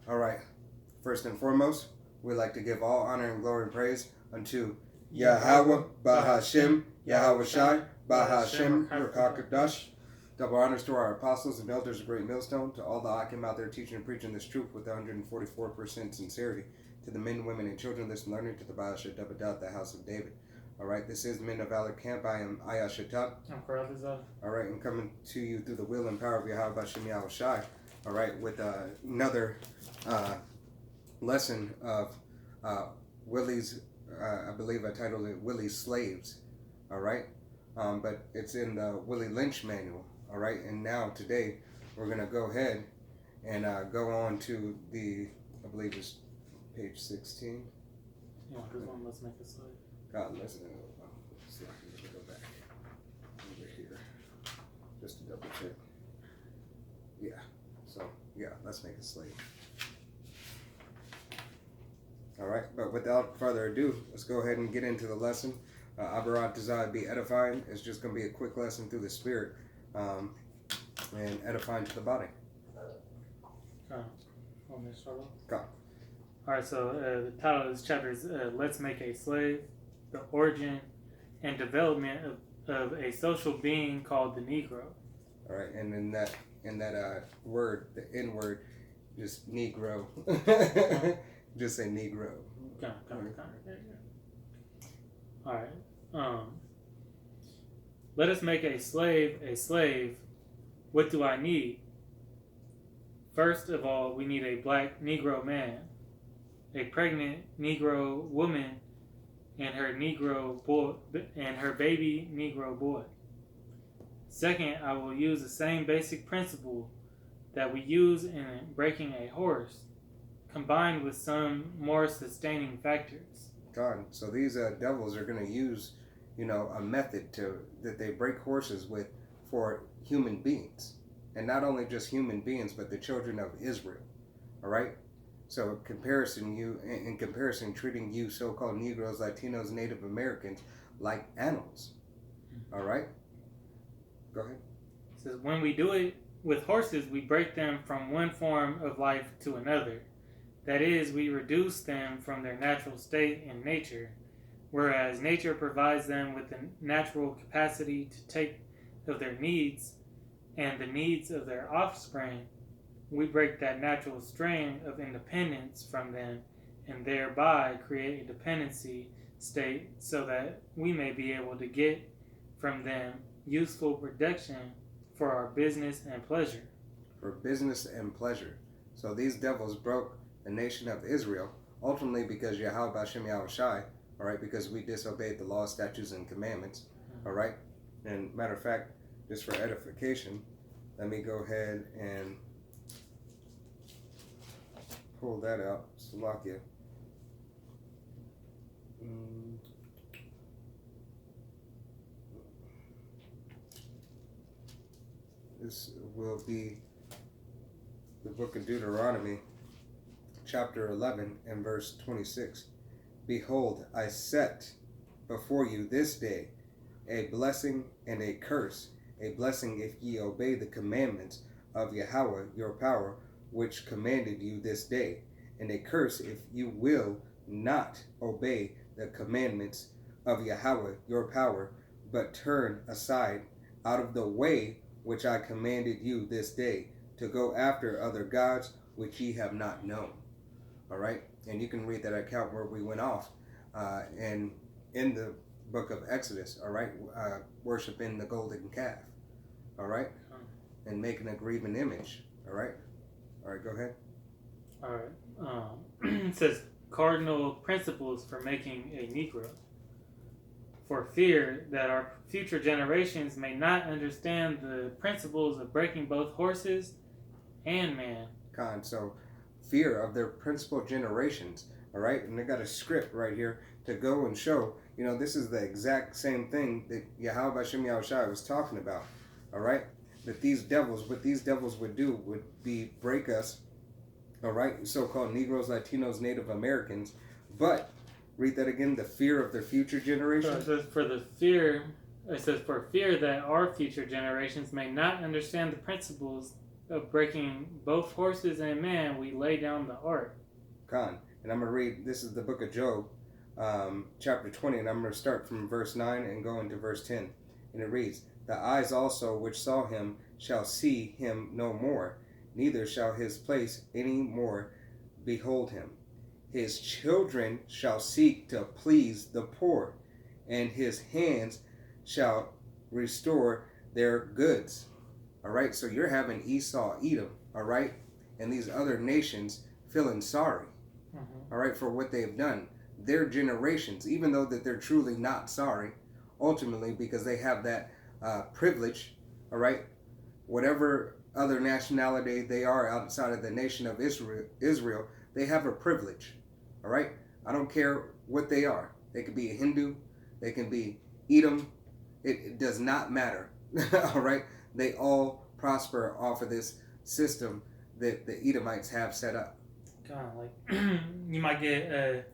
All right. First and foremost, we'd like to give all honor and glory and praise unto Yahweh, Bahashim, Yahweh Shai, Bahashim, Rakakadash. Double honors to our apostles and elders of Great Millstone, to all the Akim out there teaching and preaching this truth with 144% sincerity, to the men, women, and children listening learning, to the Baasha Dabadat, the house of David. All right, this is Men of Valor Camp. I am Ayashatat. I'm Karatazah. All right, I'm coming to you through the will and power of Yahweh Bahashim, Yahweh Shai. All right, with another lesson of Weille'S, I believe I titled it Weille'S Slaves. All right, but it's in the Willie Lynch manual. All right, and now today we're gonna go ahead and go on to the, I believe it's page 16. Yeah, this one, let's make a slide. God, listen. See if I can go back over here just to double check. Yeah. So yeah, let's make a slave. All right, but without further ado, let's go ahead and get into the lesson. Abarat Desire be edifying. It's just going to be a quick lesson through the spirit and edifying to the body. Want me to start off? Go. All right, so the title of this chapter is Let's Make a Slave, the Origin and Development of a Social Being Called the Negro. All right, and in that word, the N word, just Negro. Just say Negro. There you go. All right. Let us make a slave a slave. What do I need? First of all, we need a black Negro man, a pregnant Negro woman, and her Negro boy, and her baby Negro boy. Second, I will use the same basic principle that we use in breaking a horse, combined with some more sustaining factors. God, so these devils are going to use, a method that they break horses with for human beings, and not only just human beings, but the children of Israel. All right. So in comparison, treating you so-called Negroes, Latinos, Native Americans like animals. All right. Go ahead. It says when we do it with horses, we break them from one form of life to another. That is, we reduce them from their natural state in nature, whereas nature provides them with the natural capacity to take of their needs and the needs of their offspring. We break that natural strain of independence from them and thereby create a dependency state so that we may be able to get from them useful production for our business and pleasure. For business and pleasure. So these devils broke the nation of Israel, ultimately because Yahweh Bashem Yahweh Shai, all right, because we disobeyed the law, statutes, and commandments, all right? And matter of fact, just for edification, let me go ahead and pull that out, Salakia. This will be the book of Deuteronomy, chapter 11 and verse 26. Behold, I set before you this day a blessing and a curse. A blessing if ye obey the commandments of Yahweh your power, which commanded you this day, and a curse if you will not obey the commandments of Yahweh your power, but turn aside out of the way which I commanded you this day, to go after other gods which ye have not known. All right, and you can read that account where we went off, and in the book of Exodus. All right, worshiping the golden calf. All right, and making a graven image. All right, go ahead. All right, it says cardinal principles for making a Negro. For fear that our future generations may not understand the principles of breaking both horses and man. So fear of their principal generations, all right? And they got a script right here to go and show, this is the exact same thing that Yahweh Bashem Yahweh Shai was talking about, all right? That what these devils would do would be break us, all right? So-called Negroes, Latinos, Native Americans, but read that again, the fear of their future generations. So it says for fear that our future generations may not understand the principles of breaking both horses and man, we lay down the ark. Khan. And I'm going to read, this is the book of Job, chapter 20, and I'm going to start from verse 9 and go into verse 10. And it reads, the eyes also which saw him shall see him no more, neither shall his place any more behold him. His children shall seek to please the poor, and his hands shall restore their goods. All right, so you're having Esau, Edom, all right, and these other nations feeling sorry, all right, for what they've done. Their generations, even though that they're truly not sorry, ultimately, because they have that privilege, all right, whatever other nationality they are outside of the nation of Israel, they have a privilege, all right? I don't care what they are. They could be a Hindu, they can be Edom, it does not matter, all right? They all prosper off of this system that the Edomites have set up. Kind of like, you might get,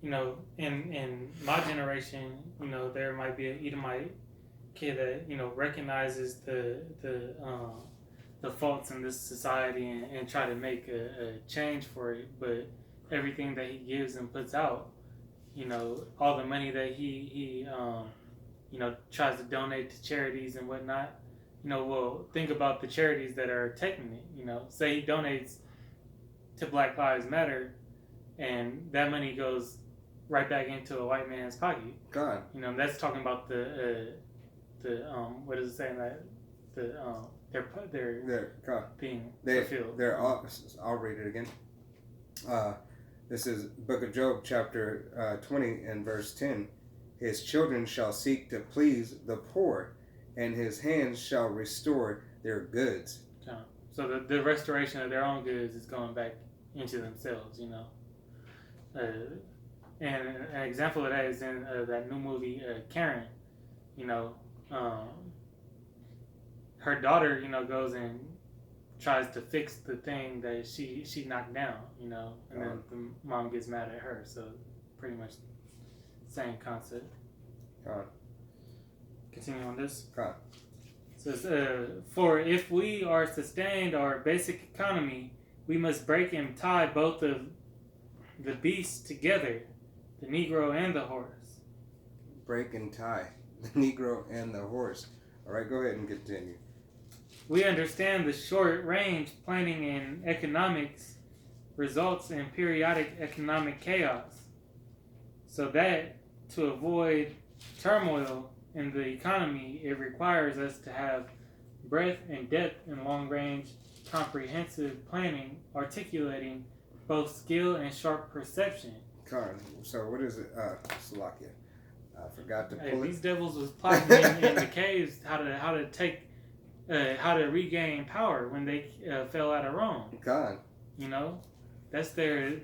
you know, in my generation, you know, there might be an Edomite kid that, you know, recognizes the faults in this society and try to make a change for it, but everything that he gives and puts out, you know, all the money that he you know, tries to donate to charities and whatnot, you know, well, think about the charities that are taking it, you know, say he donates to Black Lives Matter and that money goes right back into a white man's pocket. God. You know, that's talking about the what is it saying that they're being fulfilled. They're all read it again. This is Book of Job, chapter 20 and verse 10. His children shall seek to please the poor, and his hands shall restore their goods. So the restoration of their own goods is going back into themselves, you know. And an example of that is in that new movie, Karen. You know, her daughter, you know, goes and tries to fix the thing that she knocked down, you know, and then the mom gets mad at her. So pretty much same concept. Continue on this. It says, for if we are sustained our basic economy, we must break and tie both of the beasts together, the Negro and the horse. Break and tie the Negro and the horse. All right, go ahead and continue. We understand the short-range planning in economics results in periodic economic chaos, so that to avoid turmoil in the economy, it requires us to have breadth and depth in long-range comprehensive planning, articulating both skill and sharp perception. So what is it? Slovakia. I forgot to pull These devils was plotting in the caves how to regain power when they fell out of Rome. You know, that's their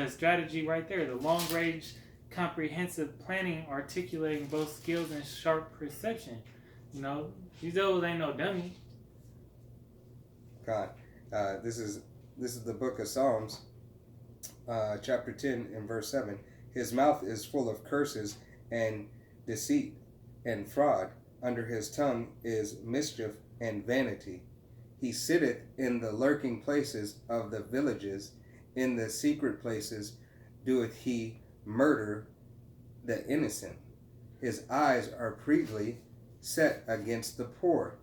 strategy right there. The long range, comprehensive planning, articulating both skills and sharp perception. You know, these devils ain't no dummy. This is the book of Psalms, chapter 10 and verse 7. His mouth is full of curses and deceit and fraud. Under his tongue is mischief and vanity. He sitteth in the lurking places of the villages. In the secret places doeth he murder the innocent. His eyes are privily set against the poor.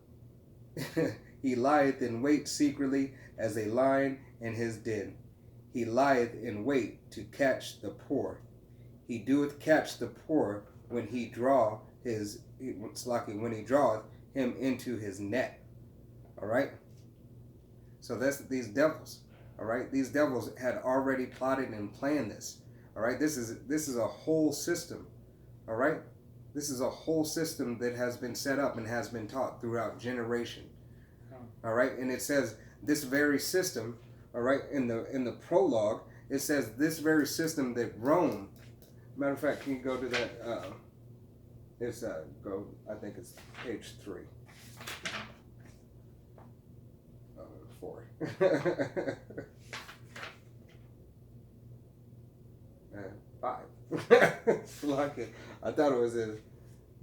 He lieth in wait secretly as a lion in his den. He lieth in wait to catch the poor. He doeth catch the poor when he draweth him into his net. All right. So that's these devils. All right. These devils had already plotted and planned this. All right. This is a whole system. All right. This is a whole system that has been set up and has been taught throughout generation. All right. And it says this very system. All right. In the prologue, it says this very system that Rome. Matter of fact, can you go to that? I think it's page 3. 4. 5. I thought it was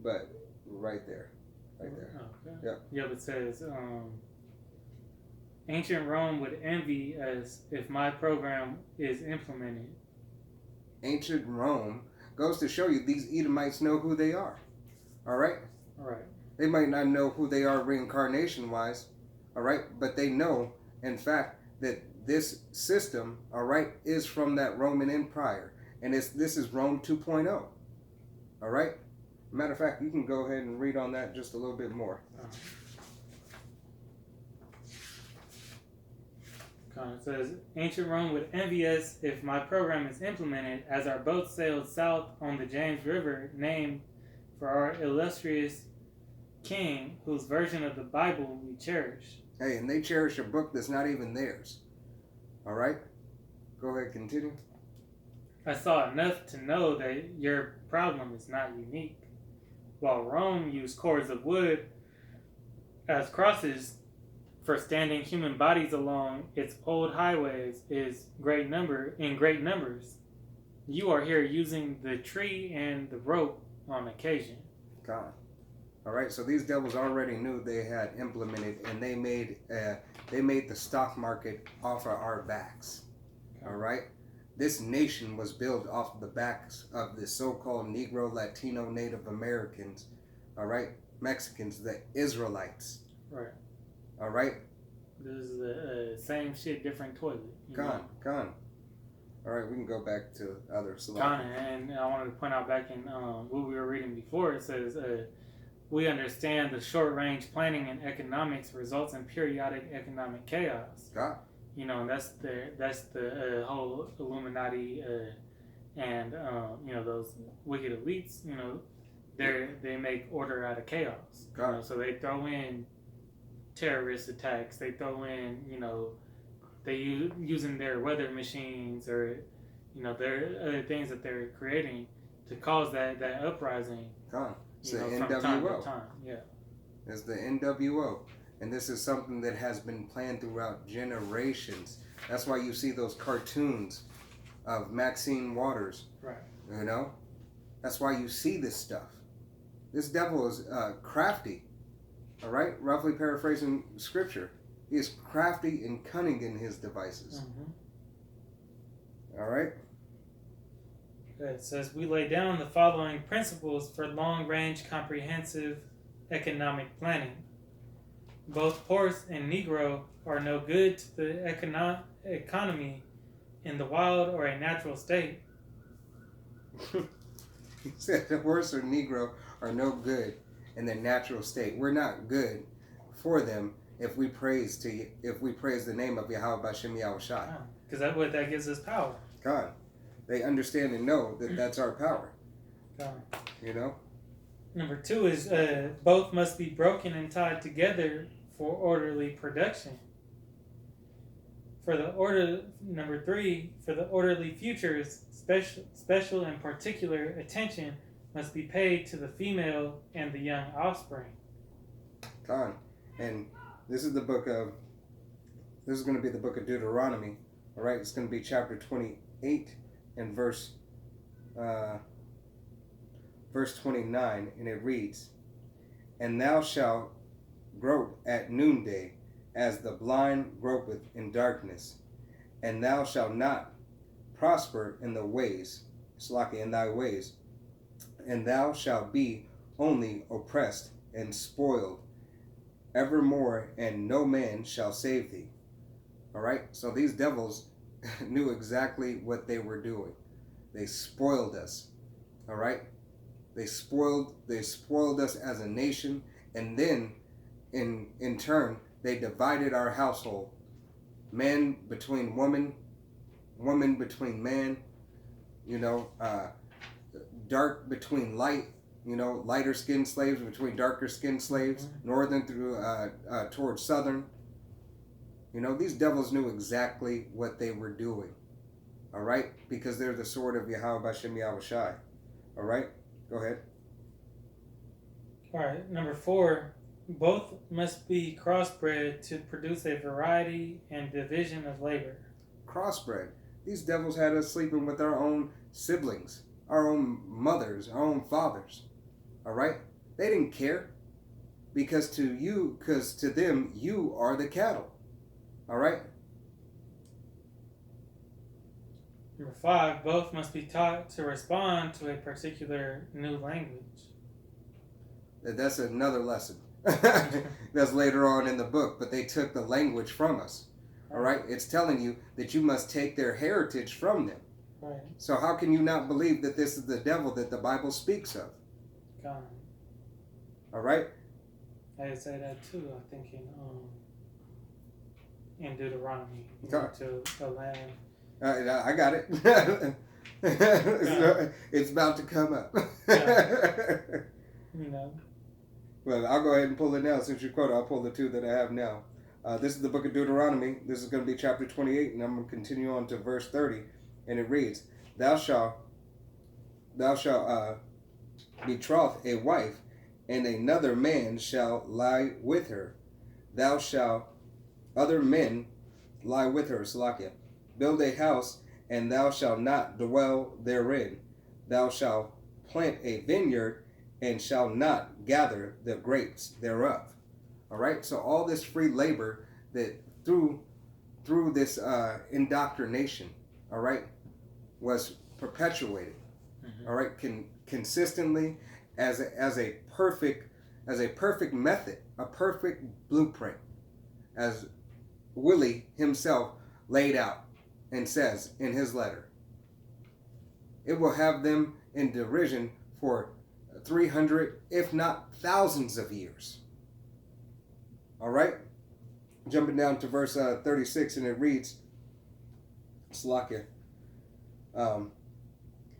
but right there. Okay. Yeah, but it says Ancient Rome would envy us if my program is implemented. Ancient Rome goes to show you these Edomites know who they are. All right? All right. They might not know who they are reincarnation-wise, all right? But they know, in fact, that this system, all right, is from that Roman Empire. And this is Rome 2.0. All right? Matter of fact, you can go ahead and read on that just a little bit more. It says, Ancient Rome would envy us if my program is implemented, as our boat sailed south on the James River, named for our illustrious king, whose version of the Bible we cherish. Hey, and they cherish a book that's not even theirs. All right? Go ahead, continue. I saw enough to know that your problem is not unique. While Rome used cords of wood as crosses for standing human bodies along its old highways in great numbers, you are here using the tree and the rope on occasion. God. All right, so these devils already knew they had implemented, and they made the stock market off of our backs. All right, this nation was built off of the backs of the so-called Negro, Latino, Native Americans. All right, Mexicans, the Israelites. Right. All right. This is the same shit, different toilet. Gone. All right, we can go back to other slides. Gone, and I wanted to point out back in what we were reading before, it says, we understand the short-range planning in economics results in periodic economic chaos. God. You know, and that's the whole Illuminati and you know, those wicked elites. You know, they make order out of chaos. You know, so they throw in terrorist attacks. They throw in, you know, they using their weather machines, or, you know, there are other things that they're creating to cause that uprising. It's the from NWO. time to time. Yeah. It's the NWO. And this is something that has been planned throughout generations. That's why you see those cartoons of Maxine Waters. Right. You know? That's why you see this stuff. This devil is crafty. All right? Roughly paraphrasing scripture. He is crafty and cunning in his devices. Mm-hmm. All right? It says, we lay down the following principles for long-range comprehensive economic planning. Both horse and Negro are no good to the economy in the wild or a natural state. He said the horse or Negro are no good in their natural state. We're not good for them if we praise the name of Yahweh B'Shem Yahushai. Because that gives us power. God. They understand and know that that's our power. God. You know? Number 2 is both must be broken and tied together for orderly production. Number 3, for the orderly futures, special and particular attention must be paid to the female and the young offspring. God. And this is going to be the book of Deuteronomy. All right? It's going to be chapter 28 and verse 29, and it reads, And thou shalt grope at noonday, as the blind gropeth in darkness, and thou shalt not prosper in the ways, in thy ways, and thou shalt be only oppressed and spoiled evermore, and no man shall save thee. All right? So these devils knew exactly what they were doing. They spoiled us. All right? They spoiled us as a nation, and then in turn they divided our household. Man between woman, woman between man, you know, dark between light, you know, lighter skinned slaves between darker skinned slaves, northern through towards southern. You know, these devils knew exactly what they were doing. All right? Because they're the sword of Yahweh B'Shem Yahushai. All right? Go ahead. All right. Number 4, both must be crossbred to produce a variety and division of labor. Crossbred. These devils had us sleeping with our own siblings, our own mothers, our own fathers. All right? They didn't care. Because to them, you are the cattle. All right? Number 5, both must be taught to respond to a particular new language. That's another lesson. That's later on in the book, but they took the language from us. All right? It's telling you that you must take their heritage from them. Right. So how can you not believe that this is the devil that the Bible speaks of? God. All right? I say that too. I think in Deuteronomy, God. to the land. I got it. It's about to come up. You know. Well, I'll go ahead and pull it now. Since you quote, I'll pull the 2 that I have now. This is the book of Deuteronomy. This is going to be chapter 28, and I'm going to continue on to verse 30. And it reads, Thou shalt betroth a wife, and another man shall lie with her. Thou shalt other men lie with her, Salakia. Build a house, and thou shalt not dwell therein. Thou shalt plant a vineyard, and shalt not gather the grapes thereof. All right. So all this free labor that through this indoctrination, all right, was perpetuated. Mm-hmm. All right, consistently as a perfect method, a perfect blueprint, as Willie himself laid out and says in his letter. It will have them in derision for 300, if not thousands of years. All right? Jumping down to verse 36, and it reads, Slakia,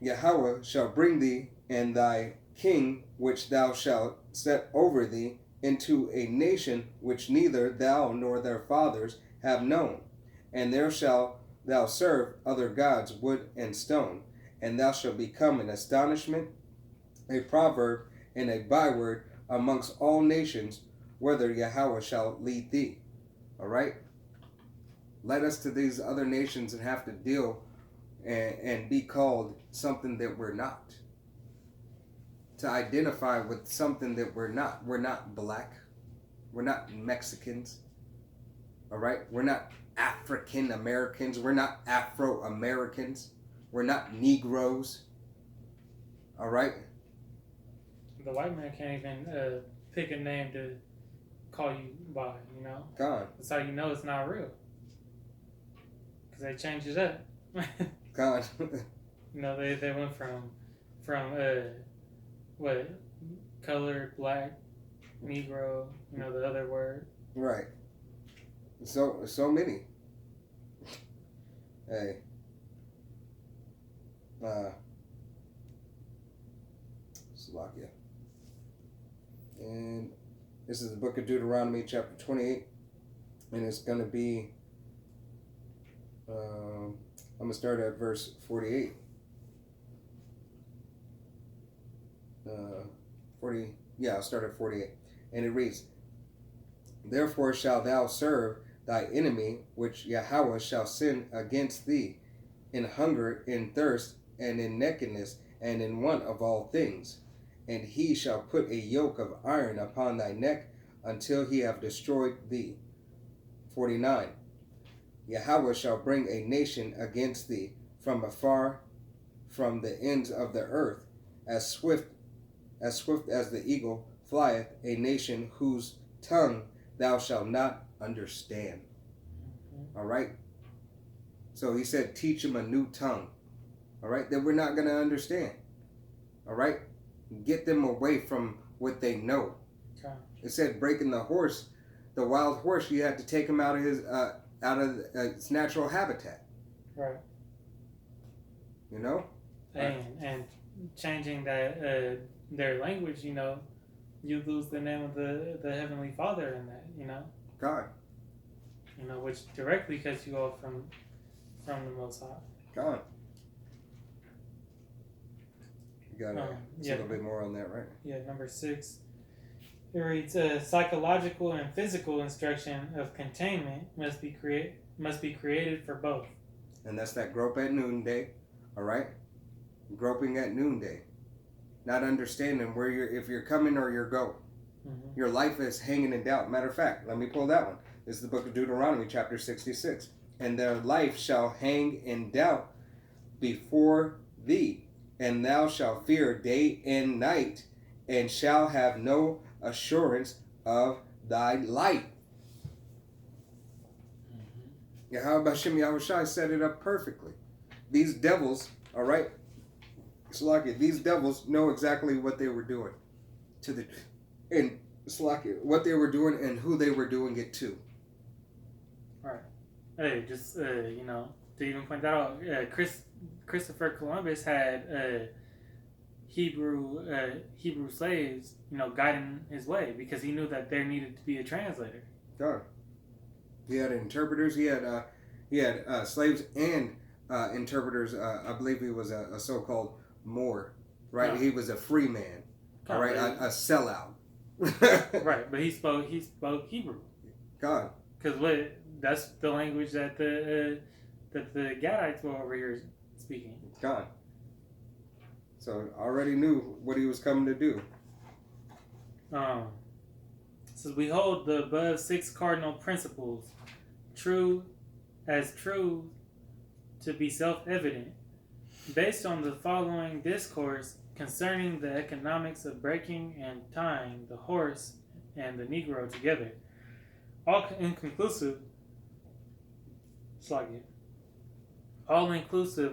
Yahweh shall bring thee and thy king, which thou shalt set over thee, into a nation which neither thou nor their fathers have known. And there shalt thou serve other gods, wood and stone, and thou shalt become an astonishment, a proverb, and a byword amongst all nations, whither Yahweh shall lead thee. All right? Led us to these other nations and have to deal and be called something that we're not. To identify with something that we're not. We're not black. We're not Mexicans. All right? We're not African Americans. We're not Afro Americans. We're not Negroes. All right? The white man can't even pick a name to call you by, you know? God. That's how you know it's not real. Because they changed it up. God. You know, they went from what, color, black, Negro, you know, the other word. Right. So many. Hey. Slovakia. And this is the book of Deuteronomy, chapter 28. And it's going to be, I'm going to start at verse 48. I'll start at 48. And it reads, Therefore shalt thou serve thy enemy, which Yahweh shall send against thee, in hunger, in thirst, and in nakedness, and in want of all things. And he shall put a yoke of iron upon thy neck, until he have destroyed thee. 49. Yahweh shall bring a nation against thee, from afar, from the ends of the earth, as swift as the eagle flieth, a nation whose tongue thou shalt not understand. All right? So he said, teach them a new tongue. All right? That we're not going to understand. All right? Get them away from what they know. Okay. It said breaking the wild horse, you had to take him out of its natural habitat. Right. You know? And changing that their language, you know, you lose the name of the Heavenly Father in that, you know? God. You know, which directly cuts you off from the Most High. God. You got a little bit more on that, right? Yeah, number 6. It reads, psychological and physical instruction of containment must be created for both. And that's that grope at noonday, all right? Groping at noonday. Not understanding if you're coming or you're going. Mm-hmm. Your life is hanging in doubt. Matter of fact, let me pull that one. This is the book of Deuteronomy, chapter 66. And their life shall hang in doubt before thee, and thou shalt fear day and night, and shall have no assurance of thy life. Yahweh Hashem Yahushai set it up perfectly. These devils, all right, Salakia, these devils know exactly what they were doing and Salakia, what they were doing and who they were doing it to. Right. Hey, just to even point that out, Christopher Columbus had Hebrew slaves, guiding his way because he knew that there needed to be a translator. God. He had interpreters. He had slaves and interpreters. I believe he was a so-called Moor, right? He was a free man, all right, a sellout. Right, but he spoke Hebrew. God. Because that's the language that the Gadites were over here speaking. God. So already knew what he was coming to do. Says we hold the above 6 cardinal principles true to be self-evident, based on the following discourse concerning the economics of breaking and tying the horse and the Negro together. All inclusive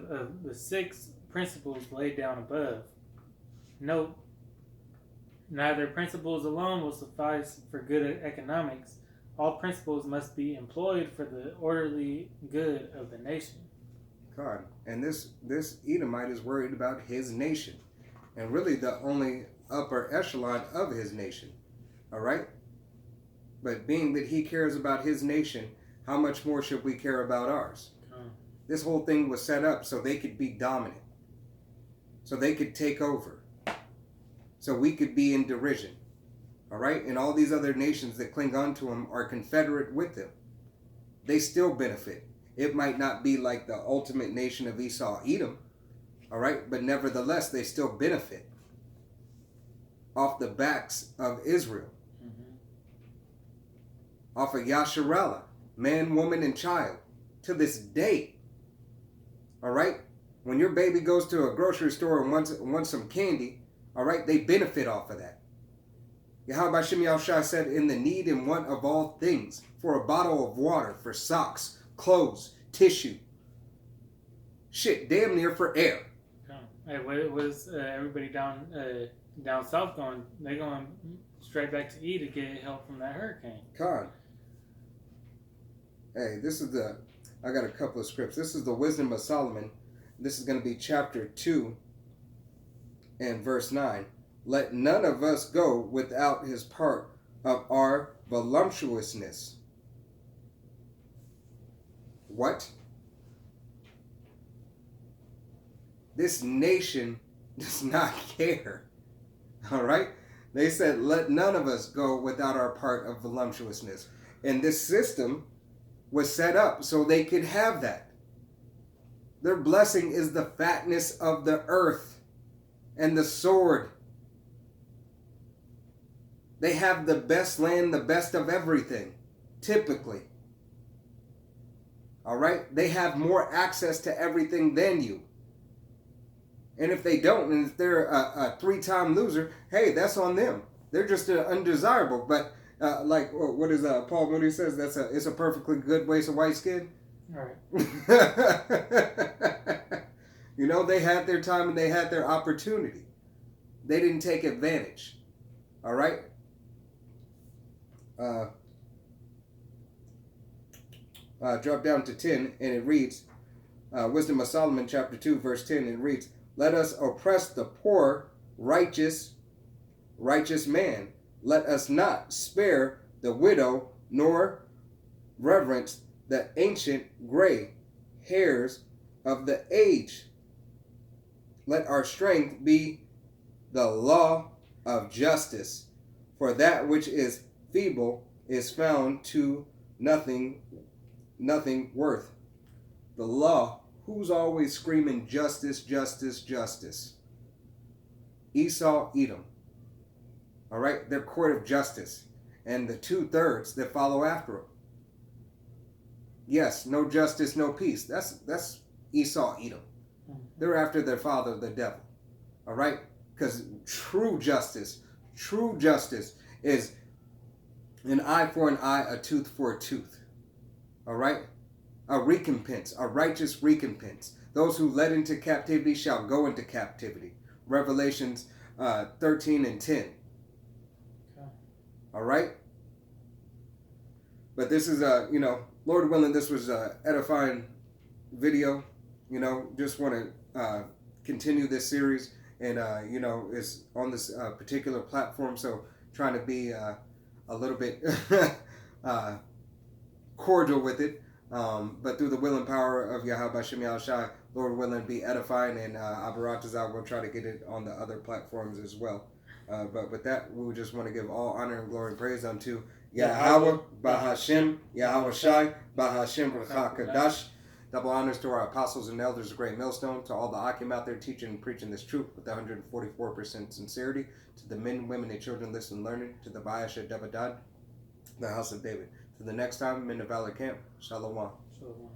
of the 6 principles laid down above. Note, neither principles alone will suffice for good economics. All principles must be employed for the orderly good of the nation. God, and this Edomite is worried about his nation, and really the only upper echelon of his nation. All right? But being that he cares about his nation, how much more should we care about ours? This whole thing was set up so they could be dominant, so they could take over, so we could be in derision. All right? And all these other nations that cling on to him are confederate with him. They still benefit. It might not be like the ultimate nation of Esau, Edom, all right? But nevertheless, they still benefit off the backs of Israel, off of Yasharallah, man, woman, and child, to this day, all right? When your baby goes to a grocery store and wants some candy, all right, they benefit off of that. Yahweh Shem Yahushua said, in the need and want of all things, for a bottle of water, for socks, clothes, tissue. Shit, damn near for air. Hey, what was everybody down south going? They going straight back to E to get help from that hurricane. God. Hey, I got a couple of scripts. This is the Wisdom of Solomon. This is going to be chapter 2 and verse 9. Let none of us go without his part of our voluptuousness. What? This nation does not care. All right? They said, let none of us go without our part of voluptuousness. And this system was set up so they could have that. Their blessing is the fatness of the earth and the sword. They have the best land, the best of everything, typically. All right? They have more access to everything than you. And if they don't, and if they're a 3-time loser, hey, that's on them. They're just undesirable. But like what is Paul Moody says, it's a perfectly good waste of white skin. All right. They had their time and they had their opportunity. They didn't take advantage. All right? Drop down to 10 and it reads, Wisdom of Solomon chapter 2 verse 10, it reads, let us oppress the poor, righteous man. Let us not spare the widow, nor reverence the ancient gray hairs of the age. Let our strength be the law of justice, for that which is feeble is found to nothing worth. The law, who's always screaming justice, justice, justice? Esau, Edom. All right, their court of justice, and the 2/3 that follow after them. Yes, no justice, no peace. That's Esau, Edom. They're after their father, the devil. All right? Because true justice is an eye for an eye, a tooth for a tooth. All right? A recompense, a righteous recompense. Those who led into captivity shall go into captivity. Revelations 13 and 10. Okay. All right? But this is Lord willing, this was a edifying video. Just want to continue this series, and it's on this particular platform, so trying to be a little bit cordial with it, but through the will and power of Yahweh Shem Yahushai, Lord willing, be edifying, and Abaratazah will try to get it on the other platforms as well. But with that, we just want to give all honor and glory and praise unto Yahweh, Bahashem, Yahweh Shai, Bahashem, Kadash. Double honors to our apostles and elders of Great Millstone, to all the Akim out there teaching and preaching this truth with 144% sincerity, to the men, women, and children listening and learning, to the Bayasha Devadad, the house of David. To the next time, men of Valor Camp, Shalom. Shalom.